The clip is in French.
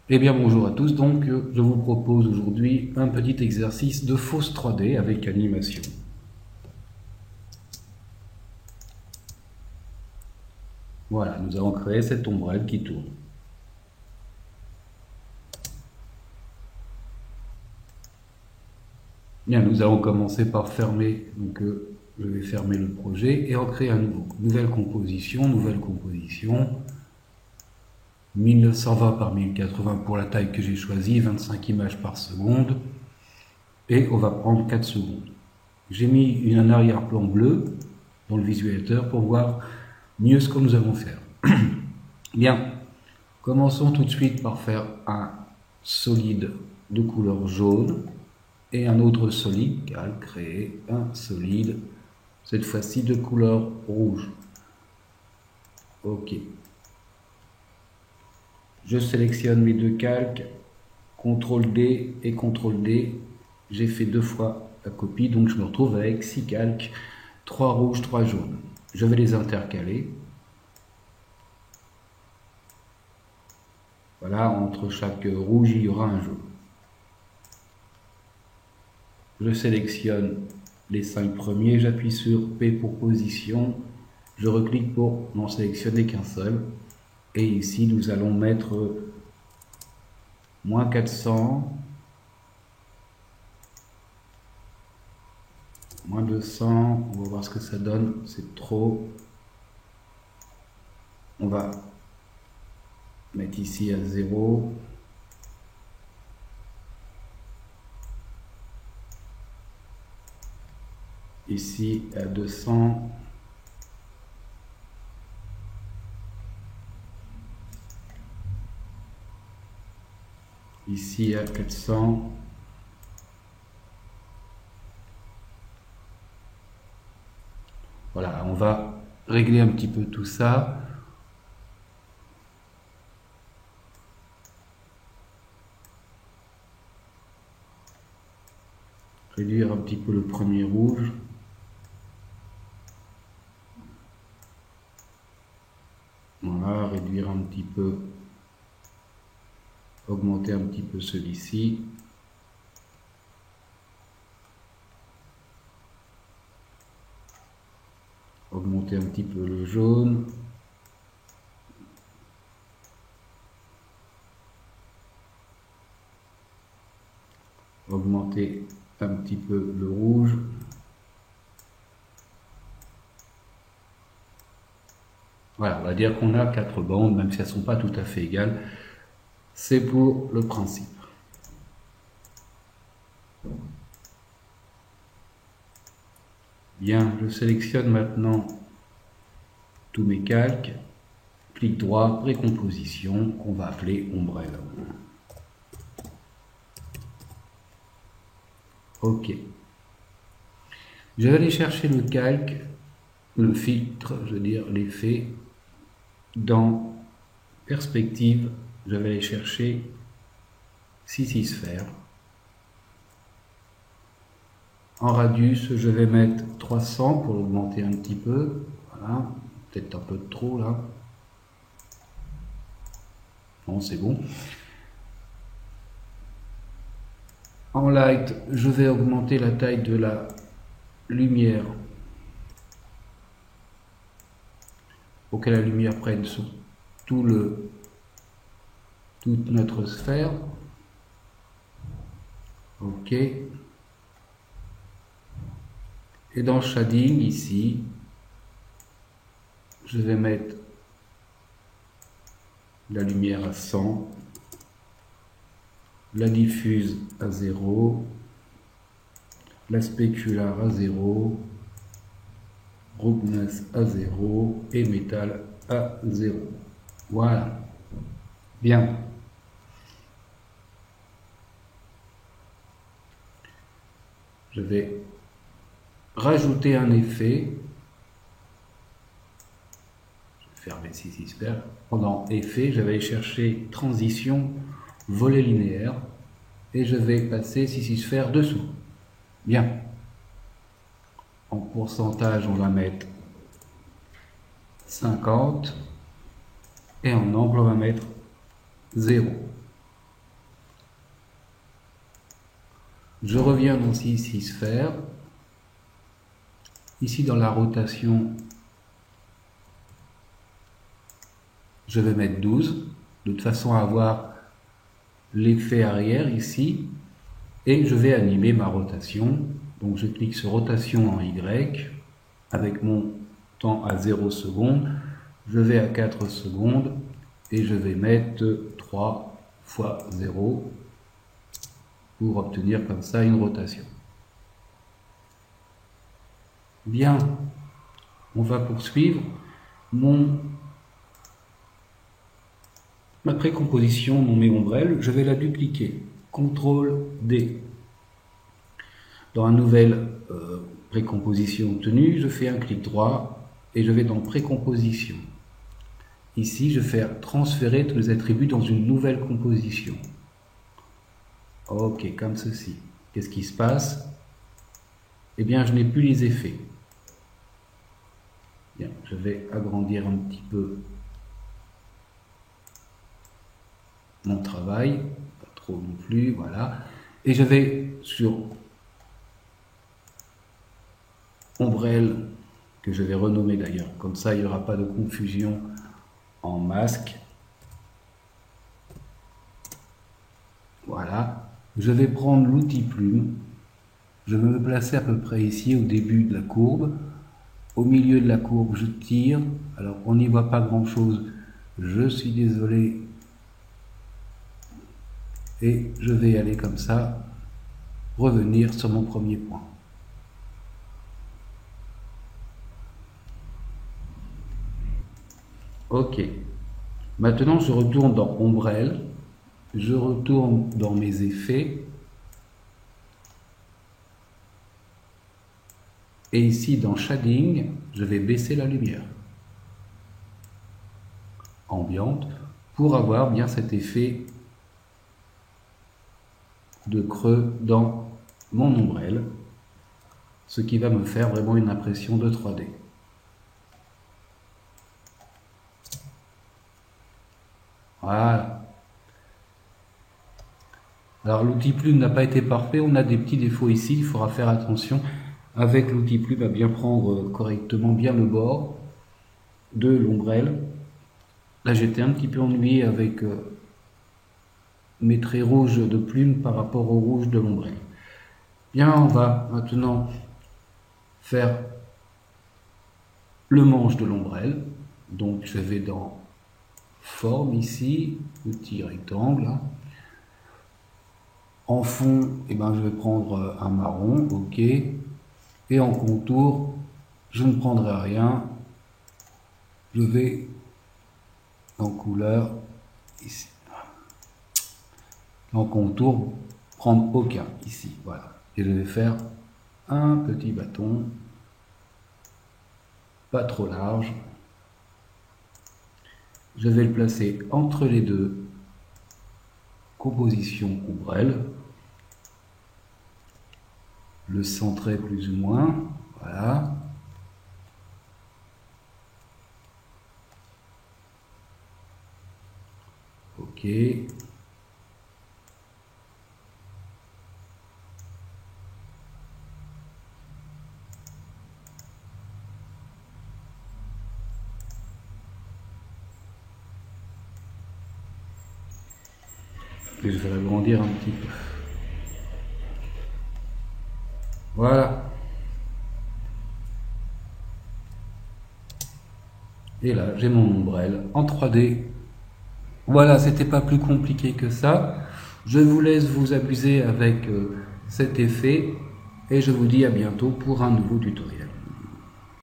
Eh bien bonjour à tous, donc je vous propose aujourd'hui un petit exercice de fausse 3D avec animation. Voilà, nous allons créer cette ombrelle qui tourne. Bien, nous allons commencer par fermer, donc je vais fermer le projet et en créer un nouveau. Nouvelle composition, 1920 par 1080 pour la taille que j'ai choisie, 25 images par seconde, et on va prendre 4 secondes. J'ai mis un arrière-plan bleu dans le visualisateur pour voir mieux ce que nous allons faire. Bien, commençons tout de suite par faire un solide de couleur jaune et un autre solide, calque, créer un solide, cette fois-ci de couleur rouge. Ok. Je sélectionne mes deux calques, CTRL D et CTRL D. J'ai fait 2 fois la copie, donc je me retrouve avec 6 calques, 3 rouges, 3 jaunes. Je vais les intercaler. Voilà, entre chaque rouge, il y aura un jaune. Je sélectionne les 5 premiers, j'appuie sur P pour position, je reclique pour n'en sélectionner qu'un seul. Et ici, nous allons mettre moins 400, moins 200, on va voir ce que ça donne, c'est trop. On va mettre ici à 0. Ici à 200. Ici à 400. Voilà, on va régler un petit peu tout ça. Réduire un petit peu le premier rouge. Voilà, réduire un petit peu, augmenter un petit peu celui-ci. Augmenter un petit peu le jaune. Augmenter un petit peu le rouge. Voilà, on va dire qu'on a 4 bandes, même si elles ne sont pas tout à fait égales. C'est pour le principe. Bien, je sélectionne maintenant tous mes calques. Clic droit, précomposition, qu'on va appeler ombrelle. Ok. Je vais aller chercher le calque, le filtre, je veux dire l'effet, dans perspective. Je vais aller chercher 6 sphères. En radius, je vais mettre 300 pour l'augmenter un petit peu. Voilà, peut-être un peu de trop là. Non, c'est bon. En light, je vais augmenter la taille de la lumière pour que la lumière prenne sur toute notre sphère. Ok. Et dans shading, ici, je vais mettre la lumière à 100, la diffuse à 0, la spécular à 0, roughness à 0 et métal à 0. Voilà. Bien. Je vais rajouter un effet. Je vais fermer 6 sphères. Pendant effet, je vais aller chercher transition, volet linéaire et je vais passer 6 sphères dessous. Bien. En pourcentage, on va mettre 50 et en angle, on va mettre 0. Je reviens dans ici sphère. Ici dans la rotation, je vais mettre 12, de toute façon à avoir l'effet arrière ici. Et je vais animer ma rotation. Donc je clique sur rotation en Y avec mon temps à 0 secondes. Je vais à 4 secondes et je vais mettre 3 fois 0 pour obtenir comme ça une rotation. Bien, on va poursuivre. Ma précomposition, mon ombrelle, je vais la dupliquer. CTRL D. Dans la nouvelle précomposition obtenue, je fais un clic droit et je vais dans précomposition. Ici, je fais transférer tous les attributs dans une nouvelle composition. Ok, comme ceci. Qu'est-ce qui se passe? Eh bien, je n'ai plus les effets. Bien, je vais agrandir un petit peu mon travail, pas trop non plus, voilà. Et je vais sur ombrelle, que je vais renommer d'ailleurs, comme ça il n'y aura pas de confusion en masque. Voilà, je vais prendre l'outil plume, je vais me placer à peu près ici au début de la courbe. Au milieu de la courbe, je tire, alors on n'y voit pas grand chose, je suis désolé. Et je vais aller comme ça, revenir sur mon premier point. Ok. Maintenant, je retourne dans Ombrelle. Je retourne dans mes effets. Et ici, dans Shading, je vais baisser la lumière ambiante pour avoir bien cet effet de creux dans mon ombrelle, ce qui va me faire vraiment une impression de 3D. Voilà. Alors l'outil plume n'a pas été parfait, on a des petits défauts ici, il faudra faire attention avec l'outil plume à bien prendre correctement bien le bord de l'ombrelle. Là j'étais un petit peu ennuyé avec mes traits rouges de plume par rapport au rouge de l'ombrelle. Bien, on va maintenant faire le manche de l'ombrelle. Donc je vais dans forme ici, petit rectangle. En fond, eh ben, je vais prendre un marron, ok. Et en contour, je ne prendrai rien. Je vais en couleur ici. En contour, prendre aucun ici, voilà. Et je vais faire un petit bâton, pas trop large. Je vais le placer entre les deux compositions ombrelle, le centrer plus ou moins, voilà. Ok. Et je vais agrandir un petit peu. Voilà. Et là, j'ai mon ombrelle en 3D. Voilà, c'était pas plus compliqué que ça. Je vous laisse vous amuser avec cet effet et je vous dis à bientôt pour un nouveau tutoriel.